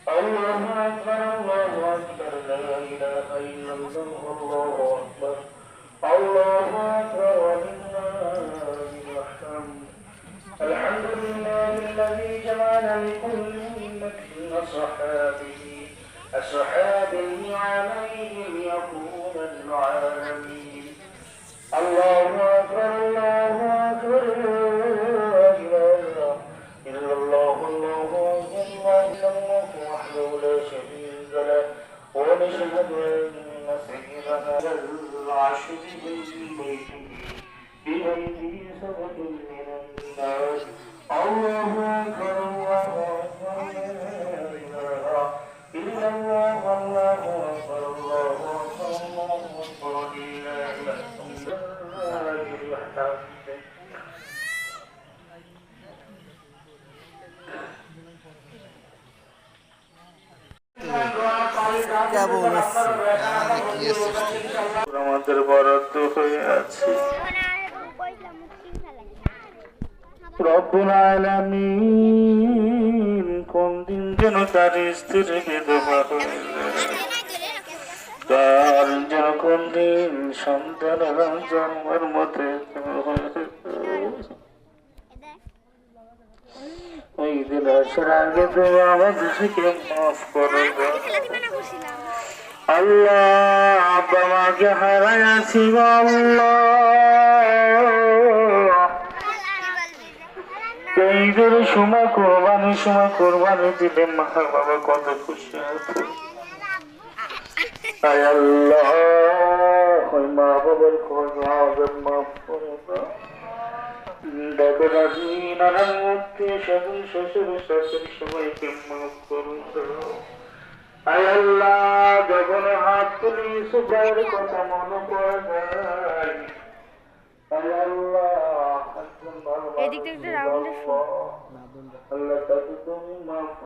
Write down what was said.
الله أكبر الله أكبر لا إله إلا الله الله أكبر الله أكبر ولله الحمد الحمد لله الذي جعل لكل أمة أصحابه عليهم يكون العالمين الله أكبر الله أكبر لا إله إلا الله الله أكبر إلا الله وحده لا شريك له ونشهد أن سيدنا العشر بغيره سبب من الناس الله أكبر الله أكبر لا إله إلا الله الله أكبر الله أكبر الله أكبر لله الحمد কেমন আছি? আমাদের বরাদ্দ হয়ে আছে রব্বুল আলামিন কোন দিন যেন তার স্ত্রীর বিধবা হয়ে তার যেন কোন দিন সন্তানেরা জন্মের মধ্যে ওই দিন আসার আগে তুমি আমাদেরকে মাফ করে দাও আল্লাহ আব্বা মাকে হারাই আছি আল্লাহ ঈদের সময় কোরবানি দিলে মা বাবা কত খুশি আছে আয় আল্লাহ ওই মা বাবার খোঁজ মাফ করে দাও দেখো রাজি নানান মধ্যে স্বজন শ্বশুর শাশুড়ি সবাইকে মাফ করে দাও আয় আল্লাহ যখন হাত তুলি সুখের কথা মনে পড়ে যায় আয় আল্লাহ এদিক থেকে রাউন্ডে আল্লাহ তাকে তুমি মাফ